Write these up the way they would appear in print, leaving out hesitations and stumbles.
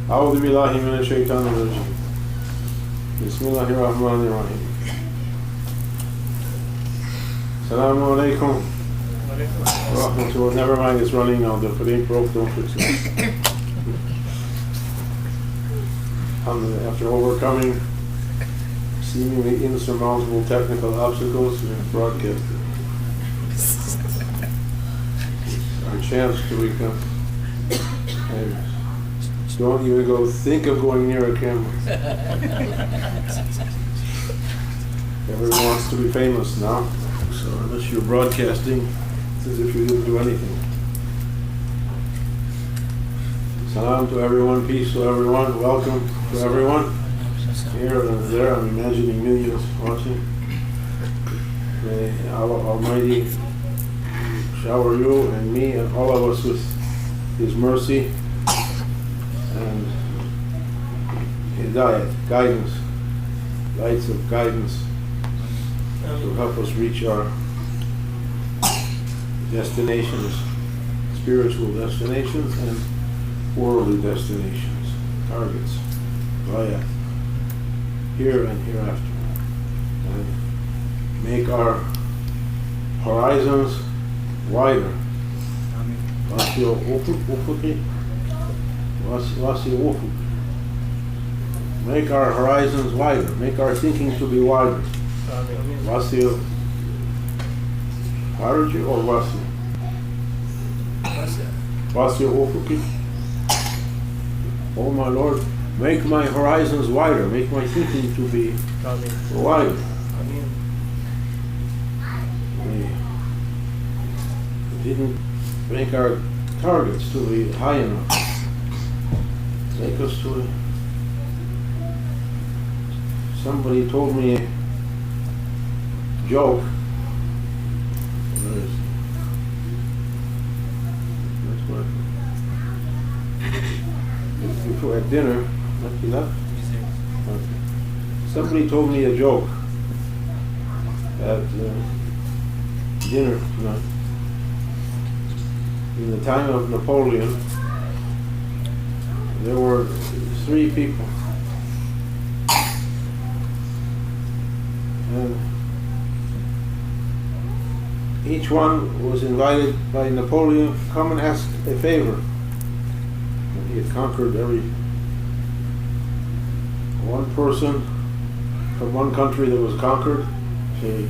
أعوذ بالله من الشيطان الرجيم. بسم الله الرحمن الرحيم. Assalamu alaikum. Rahmatullah. Never mind, it's running now. If it ain't broke, don't fix it. After overcoming seemingly insurmountable technical obstacles, we have broadcasted our chance to become famous. Don't even go think of going near a camera. Everyone wants to be famous now, so unless you're broadcasting, it's as if you didn't do anything. Salam to everyone, peace to everyone, welcome to everyone. Here and there, I'm imagining millions watching. May Allah Almighty shower you and me and all of us with His mercy and hidayat, guidance, lights of guidance to help us reach our destinations, spiritual destinations and worldly destinations, targets, ghayat, here and hereafter, and make our horizons wider. Make our horizons wider, make our thinking to be wider. Wasil Haraji or Wasil? Wasil Ufuki. Oh my Lord, make my horizons wider, make my thinking to be wider. We didn't make our targets to be high enough. Take us to somebody told me a joke. Before at dinner, not enough? Okay. Somebody told me a joke at dinner tonight. In the time of Napoleon, there were 3 people. And each one was invited by Napoleon to come and ask a favor. And he had conquered one person from one country that was conquered. Say,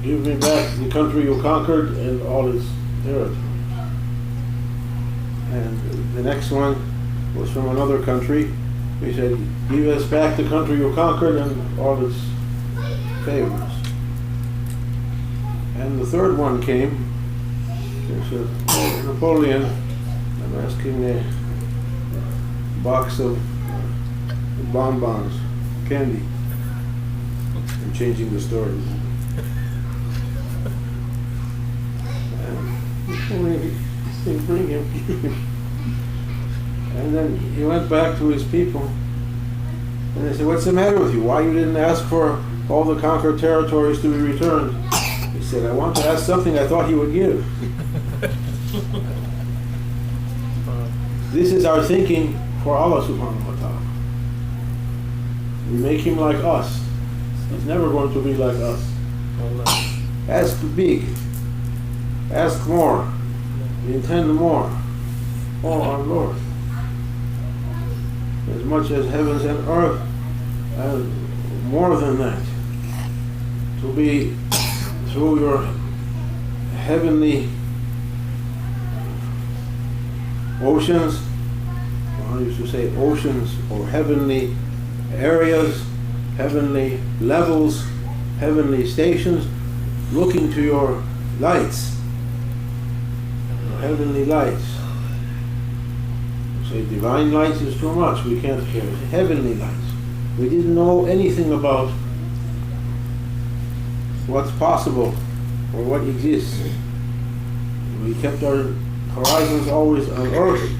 give me back the country you conquered and all its territory. And the next one was from another country. He said, give us back the country you conquered and all its favors. And the third one came. He said, oh, Napoleon, I'm asking a box of bonbons, candy. I'm changing the story. And Napoleon, bring him. And then he went back to his people. And they said, what's the matter with you? Why you didn't ask for all the conquered territories to be returned? He said, I want to ask something I thought he would give. This is our thinking for Allah subhanahu wa ta'ala. We make him like us. He's never going to be like us. Ask big. Ask more. Intend more. Oh our Lord. As much as heavens and earth, and more than that. To be through your heavenly oceans, I used to say oceans or heavenly areas, heavenly levels, heavenly stations, looking to your lights, your heavenly lights. Say divine lights is too much, we can't hear it. Heavenly lights. We didn't know anything about what's possible or what exists. We kept our horizons always on earth,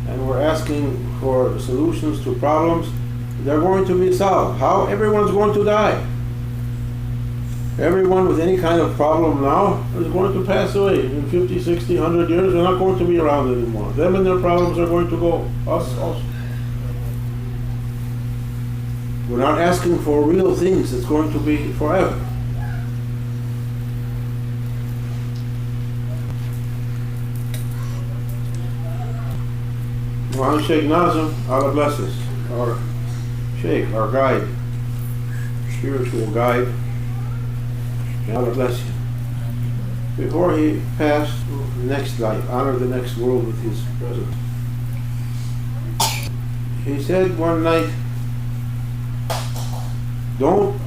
and we're asking for solutions to problems. They're going to be solved. How? Everyone's going to die. Everyone with any kind of problem now is going to pass away. In 50, 60, 100 years, they're not going to be around anymore. Them and their problems are going to go. Us also. We're not asking for real things that's going to be forever. Well, Shaykh Nazim, Allah bless us, our Shaykh, our guide, spiritual guide, may Allah bless you. Before he passed to the next life, honor the next world with his presence, he said one night, don't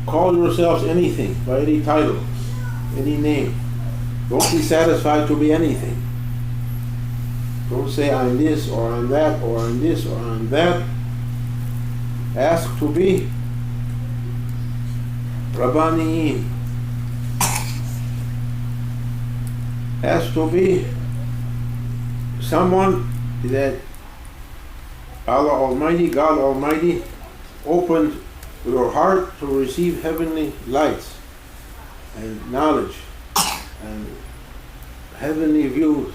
call yourselves anything by any title, any name. Don't be satisfied to be anything. Don't say I'm this or I'm that or I'm this or I'm that. Ask to be Rabbaniyin. Ask to be someone that Allah Almighty, God Almighty, opened your heart to receive heavenly lights and knowledge and heavenly views.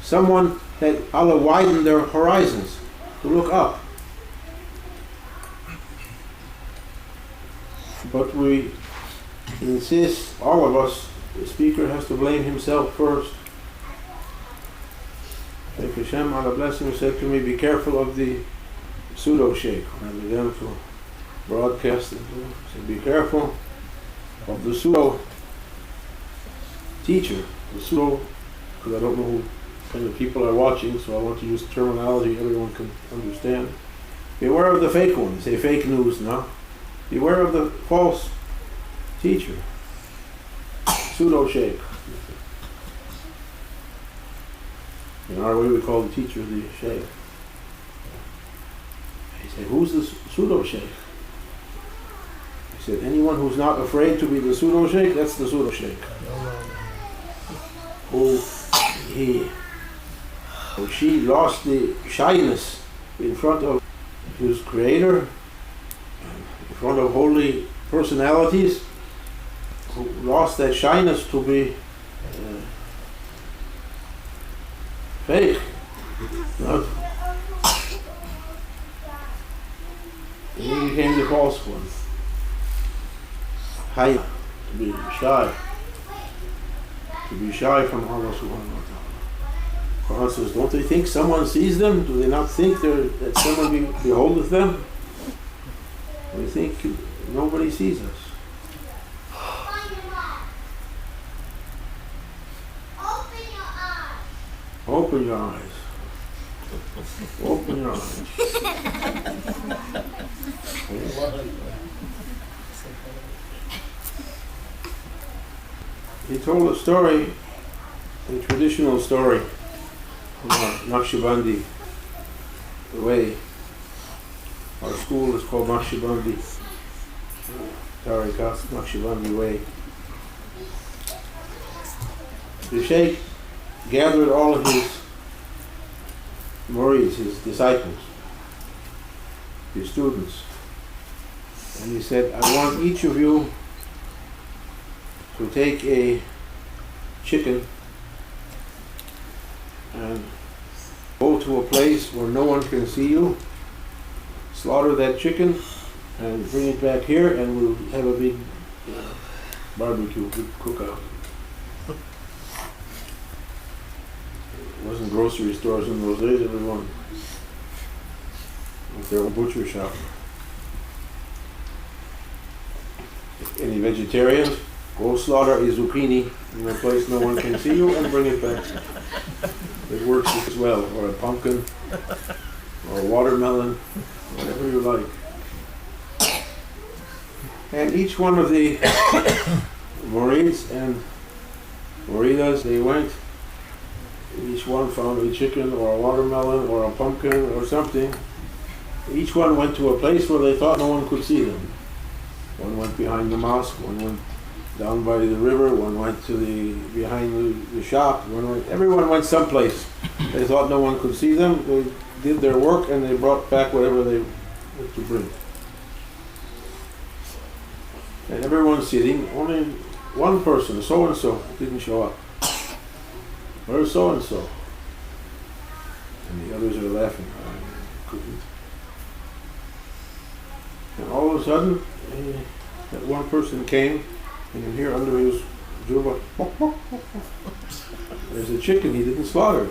Someone that Allah widened their horizons to look up. But we insist, all of us, the speaker has to blame himself first. Shaykh Hashem, Allah bless him, said to me, be careful of the pseudo-shaykh. When I began to broadcast it, he said, be careful of the pseudo-teacher, the pseudo, because I don't know who kind of people are watching, so I want to use terminology everyone can understand. Beware of the fake ones, say fake news now. Beware of the false teacher, pseudo-shaykh. In our way we call the teacher the shaykh. He said, who's the pseudo-shaykh? He said, anyone who's not afraid to be the pseudo-shaykh, that's the pseudo-shaykh. Who he or she lost the shyness in front of his creator, in front of holy personalities, who lost that shyness to be fake. Not, and he became the false one. Hide, to be shy. To be shy from Allah subhanahu wa ta'ala. Quran says, don't they think someone sees them? Do they not think that someone beholdeth them? We think nobody sees us. Open your eyes. Open your eyes. He told a story, a traditional story, about Naqshbandi, the way. Our school is called Naqshbandi, Tariqat Naqshbandi way. The Shaykh gathered all of his murids, his disciples, his students, and he said, I want each of you to take a chicken and go to a place where no one can see you, slaughter that chicken and bring it back here, and we'll have a big barbecue, big cookout. It wasn't grocery stores in those days, everyone with their own butcher shop. Any vegetarians? Go slaughter a zucchini in a place no one can see you and bring it back. It works as well. Or a pumpkin, or a watermelon, whatever you like. And each one of the murids and muridas, they went, each one found a chicken or a watermelon or a pumpkin or something. Each one went to a place where they thought no one could see them. One went behind the mosque, one went down by the river, one went to behind the shop, everyone went someplace. They thought no one could see them. They did their work and they brought back whatever they had to bring. And everyone's sitting, only one person, so-and-so, didn't show up. Where's so-and-so? And the others are laughing. I couldn't. And all of a sudden, that one person came, and you hear under his juba, there's a chicken he didn't slaughter.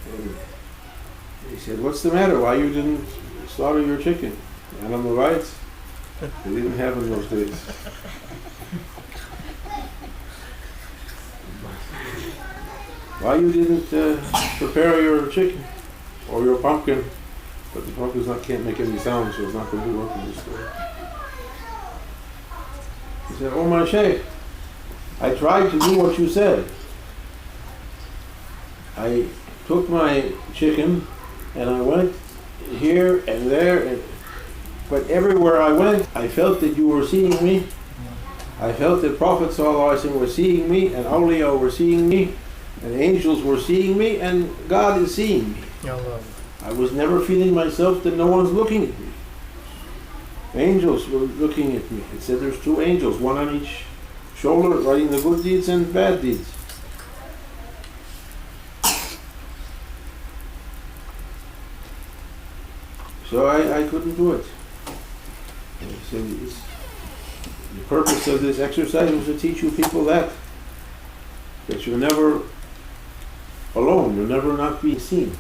And he said, "What's the matter? Why you didn't slaughter your chicken?" Animal rights? They didn't have in those days. Why you didn't prepare your chicken or your pumpkin? But the pumpkin can't make any sound, so it's not going to work in this story. He said, "Oh my Shaykh, I tried to do what you said. I took my chicken and I went here and there, but everywhere I went, I felt that you were seeing me. I felt that Prophet ﷺ was seeing me, and awliya were seeing me, and angels were seeing me, and God is seeing me. I was never feeling myself that no one's looking at me. Angels were looking at me. It said there's two angels, one on each shoulder, writing the good deeds and bad deeds. So I couldn't do it." And he said, the purpose of this exercise was to teach you people that you're never alone, you'll never not be seen.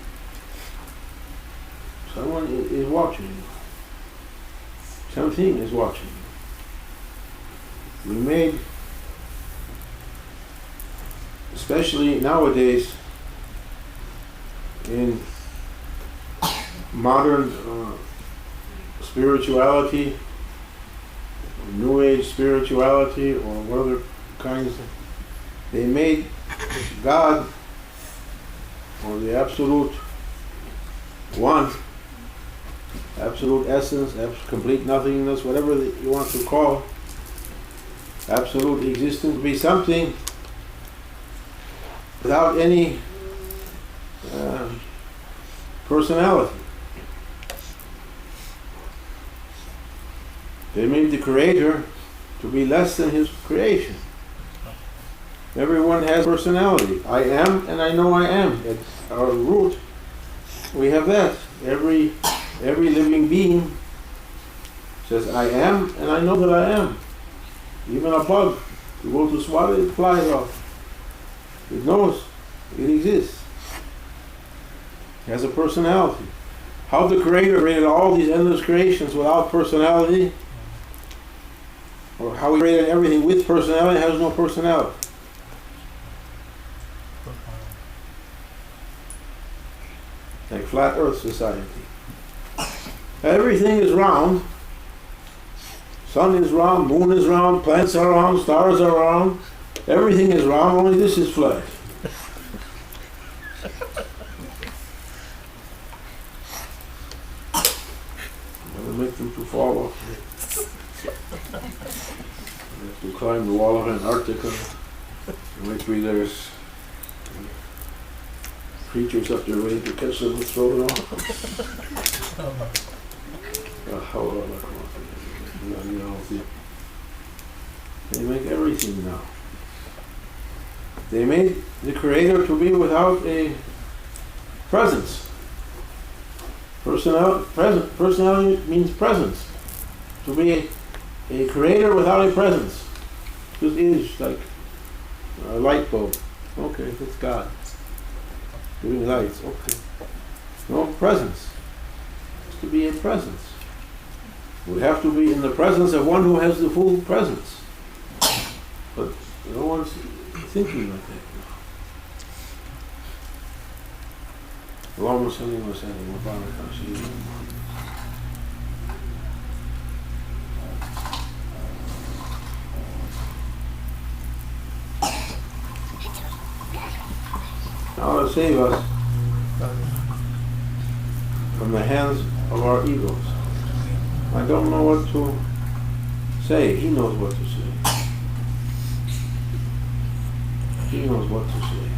Someone is watching you. Something is watching you. We made, especially nowadays, in modern spirituality, New Age spirituality, or what other kinds, they made God, or the absolute one, absolute essence, complete nothingness, whatever you want to call, absolute existence, be something without any personality. They made the Creator to be less than His creation. Everyone has personality. I am, and I know I am. At our root, we have that. Every living being says, "I am, and I know that I am." Even a bug, you go to swallow it, flies off. It knows it exists. It has a personality. How the Creator created all these endless creations without personality, or how He created everything with personality, has no personality. Like flat earth society. Everything is round. Sun is round, moon is round, plants are round, stars are round. Everything is round, only this is flat. Never make them to fall off. You have to climb the wall of Antarctica. And wait 3 days. Creatures up there ready to catch them and throw it off. They make everything now. They made the Creator to be without a presence. Personality means presence. To be a Creator without a presence. Just is like a light bulb. Okay, that's God. Giving lights, okay. No presence. It's to be a presence. We have to be in the presence of one who has the full presence. But no one's thinking like that now. Allahumma salli wa sallim wa barak ala sayyidina. Now to save us from the hands of our egos. I don't know what to say. He knows what to say. He knows what to say.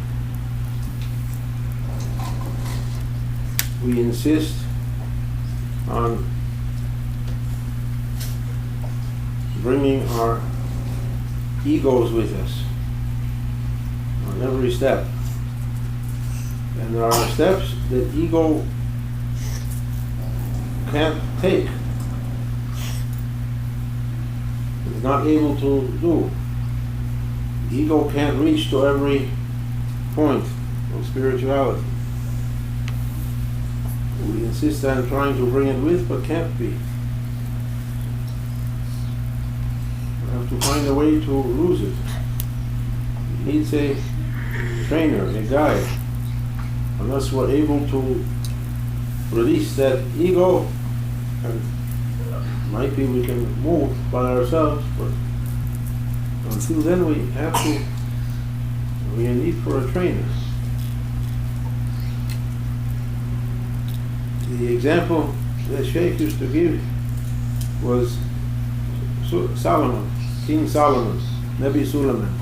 We insist on bringing our egos with us on every step. And there are steps that ego can't take. It's not able to do. Ego can't reach to every point of spirituality. We insist on trying to bring it with, but can't be. We have to find a way to lose it. It needs a trainer, a guide. Unless we're able to release that ego, and might be we can move by ourselves, but until then we are in need for a trainer. The example that Shaykh used to give was Solomon, King Solomon, Nabi Sulaiman.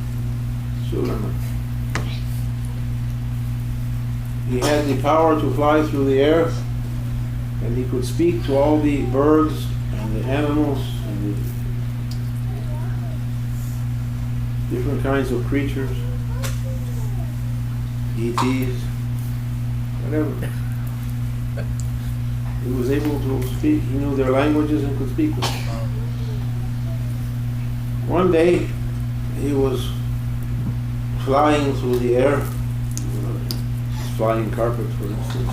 He had the power to fly through the air, and he could speak to all the birds and the animals and the different kinds of creatures, ETs, whatever. He was able to speak, he knew their languages and could speak with them. One day, he was flying through the air, flying carpet, for instance.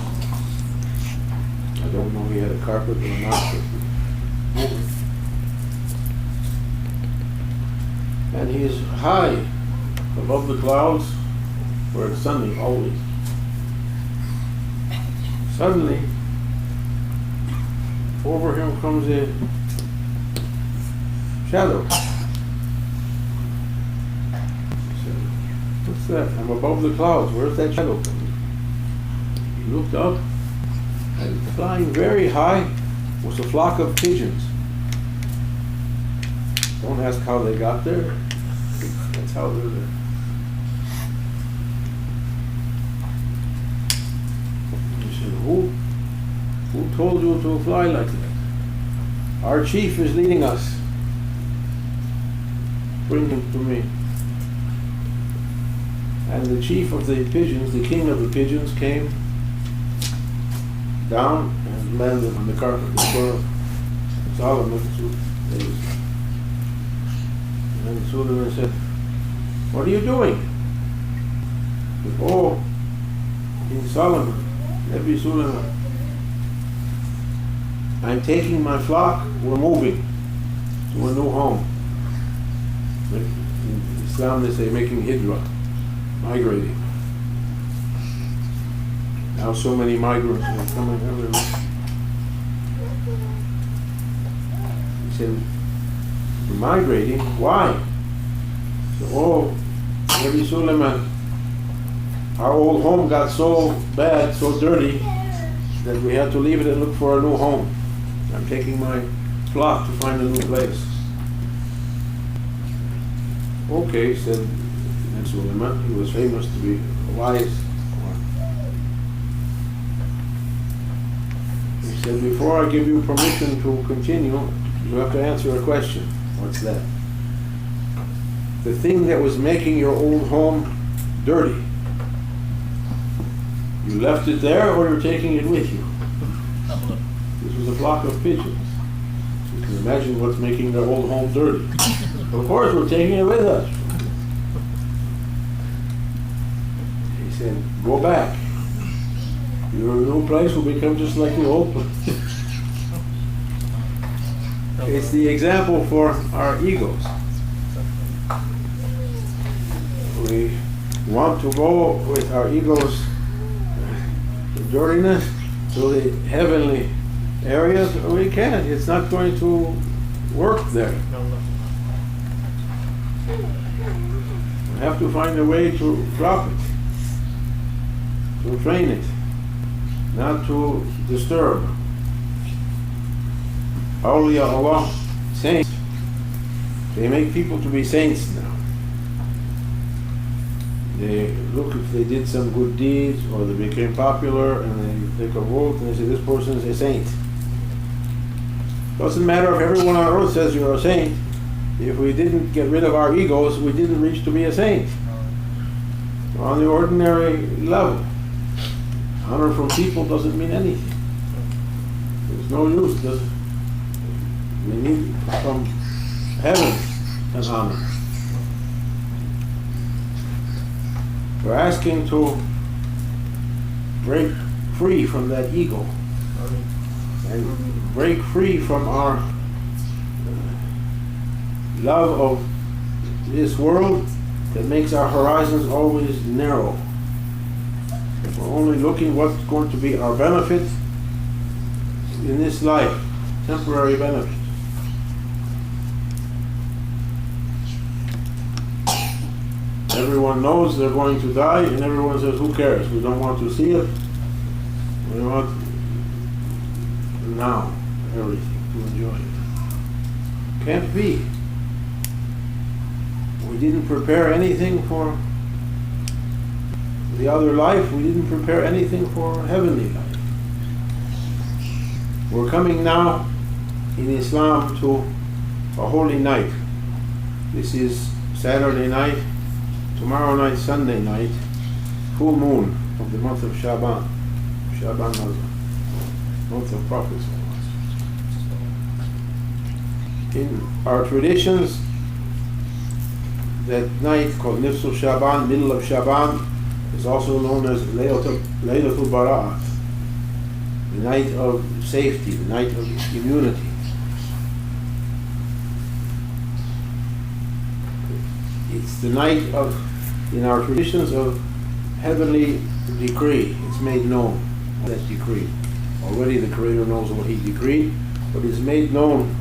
I don't know if he had a carpet or not, but and he's high above the clouds where it's sunny always. Suddenly, over him comes a shadow. He said, "What's that? I'm above the clouds. Where's that shadow coming?" He looked up, and flying very high was a flock of pigeons. Don't ask how they got there. That's how they're there. He said, Who told you to fly like that? Our chief is leading us. Bring him to me. And the chief of the pigeons, the king of the pigeons, came down and landed on the carpet before Solomon. And Solomon said, "What are you doing?" He said, "Oh, King Solomon, Nabi Sulaiman, I'm taking my flock, we're moving to a new home." In Islam they say making hijrah, migrating. Now so many migrants are coming everywhere. He said, "We're migrating? Why?" So, "Oh, Nabi Sulaiman, our old home got so bad, so dirty, that we had to leave it and look for a new home. I'm taking my flock to find a new place." "Okay," said Nabi Sulaiman. He was famous to be a wise one. He said, "Before I give you permission to continue, you have to answer a question." "What's that?" "The thing that was making your old home dirty, you left it there or you're taking it with you?" This was a flock of pigeons. You can imagine what's making their old home dirty. "Of course we're taking it with us." He said, "Go back. Your new place will become just like the old place." It's the example for our egos. We want to go with our ego's dirtiness to the heavenly areas, we can't. It's not going to work there. We have to find a way to drop it, to train it, not to disturb. Awliya Allah, saints, they make people to be saints now. They look if they did some good deeds or they became popular and they take a vote and they say this person is a saint. Doesn't matter if everyone on earth says you're a saint. If we didn't get rid of our egos, we didn't reach to be a saint. We're on the ordinary level. Honor from people doesn't mean anything. There's no use. We need from heaven an honor. We're asking to break free from that ego and break free from our love of this world that makes our horizons always narrow. We're only looking what's going to be our benefit in this life, temporary benefit. Everyone knows they're going to die, and everyone says, who cares? We don't want to see it. We want now everything to enjoy it. Can't be. We didn't prepare anything for the other life. We didn't prepare anything for heavenly life. We're coming now in Islam to a holy night. This is Saturday night, tomorrow night, Sunday night, full moon of the month of Shaban. Shaban was the month of prophets. In our traditions, that night called Nifsul Shaban, middle of Shaban, is also known as Laylatul Bara'at, the night of safety, the night of immunity. It's the night of, in our traditions, of heavenly decree. It's made known, that decree. Already the Creator knows what He decreed, but it's made known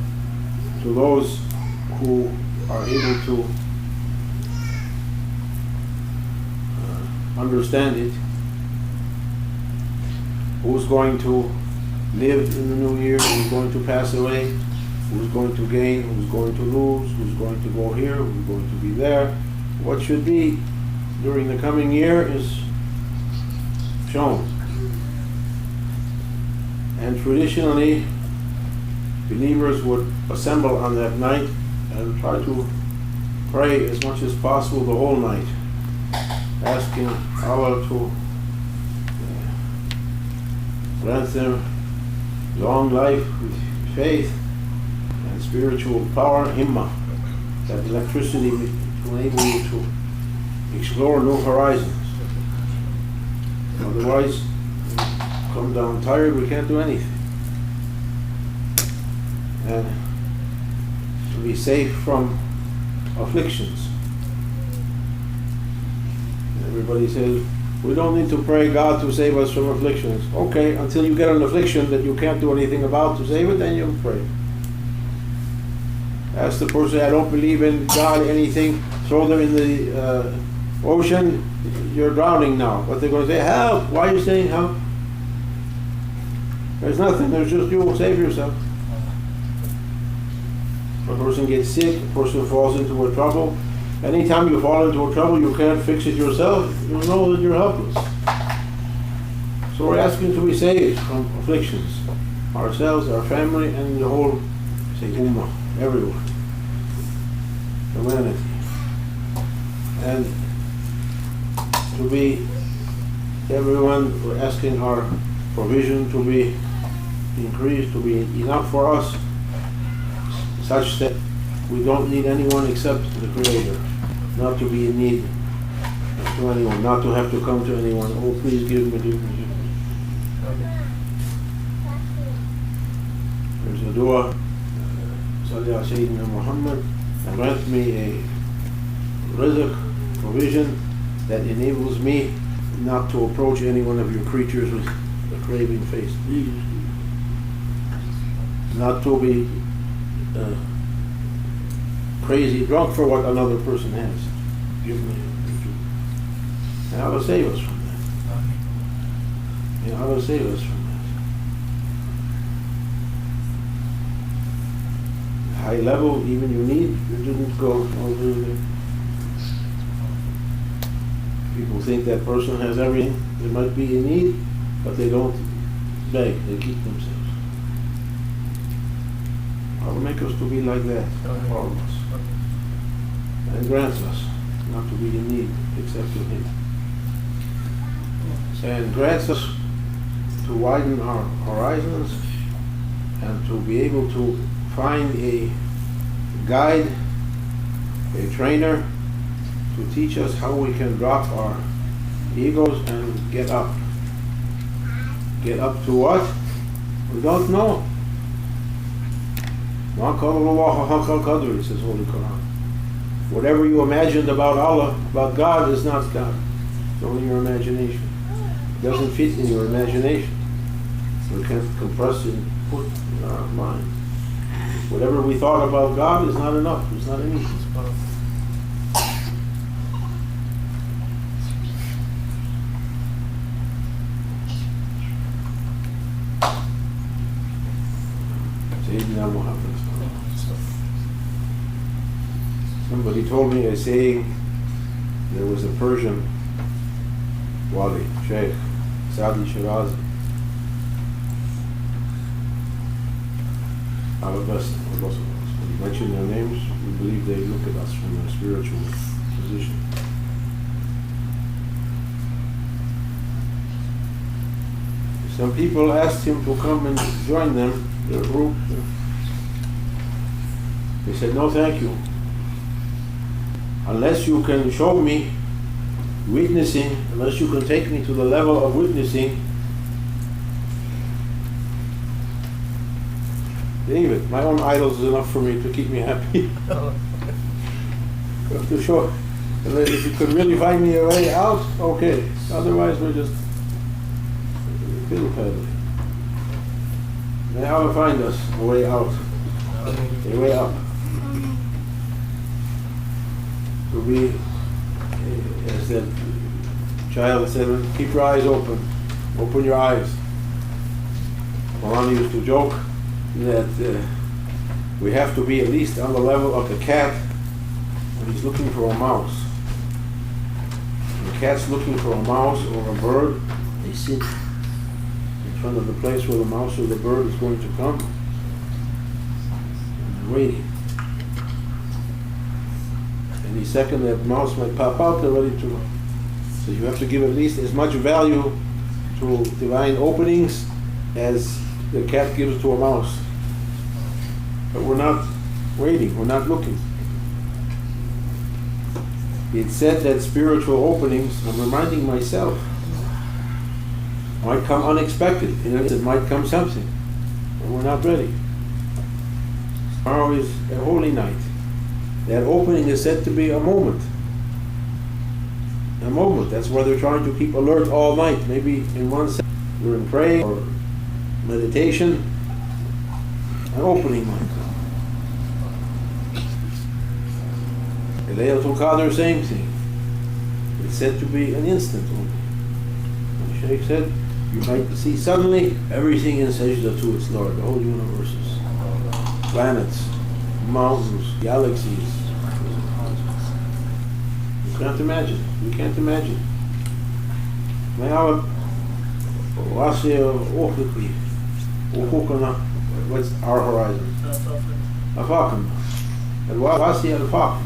to those who are able to understand it, who's going to live in the new year, who's going to pass away, who's going to gain, who's going to lose, who's going to go here, who's going to be there. What should be during the coming year is shown. And traditionally, believers would assemble on that night and try to pray as much as possible the whole night, asking Allah to grant them long life with faith and spiritual power, himmah, that electricity to enable you to explore new horizons. Otherwise, come down tired, we can't do anything. And to be safe from afflictions. Everybody says, we don't need to pray God to save us from afflictions. Okay, until you get an affliction that you can't do anything about to save it, then you pray. Ask the person, I don't believe in God, anything, throw them in the ocean, you're drowning now. But they're going to say, help! Why are you saying help? There's nothing, there's just you, save yourself. A person gets sick, a person falls into a trouble. Anytime you fall into a trouble, you can't fix it yourself, you know that you're helpless. So we're asking to be saved from afflictions, ourselves, our family, and the whole, say, ummah, everyone, humanity. And to be, everyone, we're asking our provision to be increased, to be enough for us, such that we don't need anyone except the Creator, not to be in need to anyone, not to have to come to anyone, oh please give me, give me, give me. There's a dua, Salli ala Sayyidina Muhammad, and grant me a rizq, provision, that enables me not to approach any one of your creatures with a craving face. Not to be crazy drunk for what another person has. Give me. And Allah save us from that. And Allah save us from that. High level, even you need, you didn't go over there. People think that person has everything. They might be in need, but they don't beg, they keep themselves. Allah make us to be like that, all of us. And grants us not to be in need except to Him. And grants us to widen our horizons and to be able to find a guide, a trainer to teach us how we can drop our egos and get up. Get up to what? We don't know. Ma qala Allahu haqqa qadri, says Holy Quran. Whatever you imagined about Allah, about God, is not God. It's only your imagination. It doesn't fit in your imagination. We can't compress it and put in our mind. Whatever we thought about God is not enough. It's not anything. Sayyidina Muhammad. Somebody told me a saying. There was a Persian Wali, Shaykh Shirazi. Our best, when you mention their names, we believe they look at us from a spiritual position. Some people asked him to come and join them, their group. He said, no thank you. Unless you can show me witnessing, unless you can take me to the level of witnessing, David, my own idols is enough for me to keep me happy. You have to show, if you could really find me a way out, okay. Otherwise, we're just fiddle paddling. May Allah find us a way out, a way up. To be, as that child said, keep your eyes open. Open your eyes. Moran used to joke that we have to be at least on the level of the cat when he's looking for a mouse. When the cat's looking for a mouse or a bird, they sit in front of the place where the mouse or the bird is going to come, and they're waiting. Any second that mouse might pop out, they're ready to. So you have to give at least as much value to divine openings as the cat gives to a mouse. But we're not waiting, we're not looking. It's said that spiritual openings, I'm reminding myself, might come unexpected. It might come something, and we're not ready. Tomorrow is a holy night. That opening is said to be a moment. A moment. That's why they're trying to keep alert all night. Maybe in one second, during prayer or meditation, an opening might come. Laylatul Qadr, same thing. It's said to be an instant only. The Shaykh said, you might see suddenly everything in sajda to its Lord, the whole universes, planets, mountains, galaxies. You can't imagine. You can't imagine. May Allah what's our horizon? Afaqim. Al-wasi al-faqim.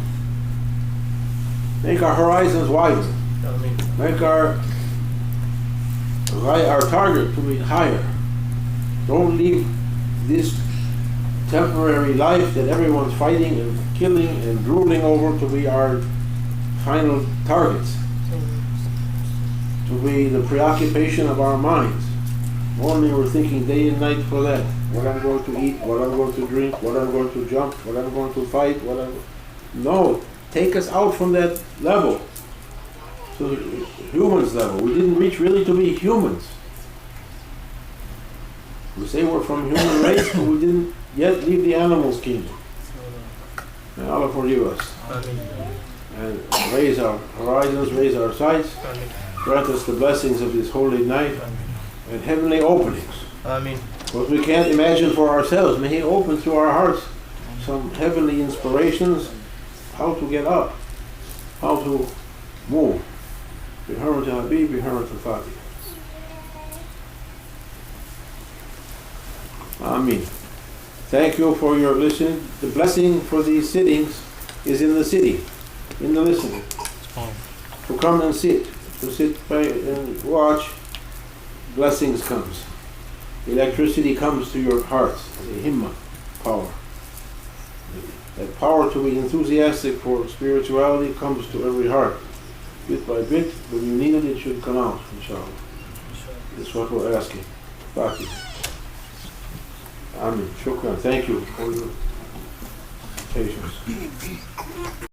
Make our horizons wider. Make our target to be higher. Don't leave this temporary life that everyone's fighting and killing and drooling over to be our final targets, to be the preoccupation of our minds. Only we're thinking day and night for that. What I'm going to eat, what I'm going to drink, what I'm going to jump, what I'm going to fight, No, take us out from that level, to the humans level. We didn't reach really to be humans. We say we're from human race, but we didn't yet leave the animals' kingdom. May Allah forgive us. And raise our horizons, raise our sights, grant us the blessings of this holy night and heavenly openings. What we can't imagine for ourselves, may He open through our hearts some heavenly inspirations, how to get up, how to move. Bi-hurmat al-Habib, bi-hurmat al-Fatiha. Ameen. Thank you for your listening. The blessing for these sittings is in the city, in the listening. To come and sit, to sit by and watch, blessings comes. electricity comes to your hearts, the himma, power. That power to be enthusiastic for spirituality comes to every heart. Bit by bit, when you need it, it should come out, inshallah. That's what we're asking. Fatih. Amin. Shukran. Thank you for your patience.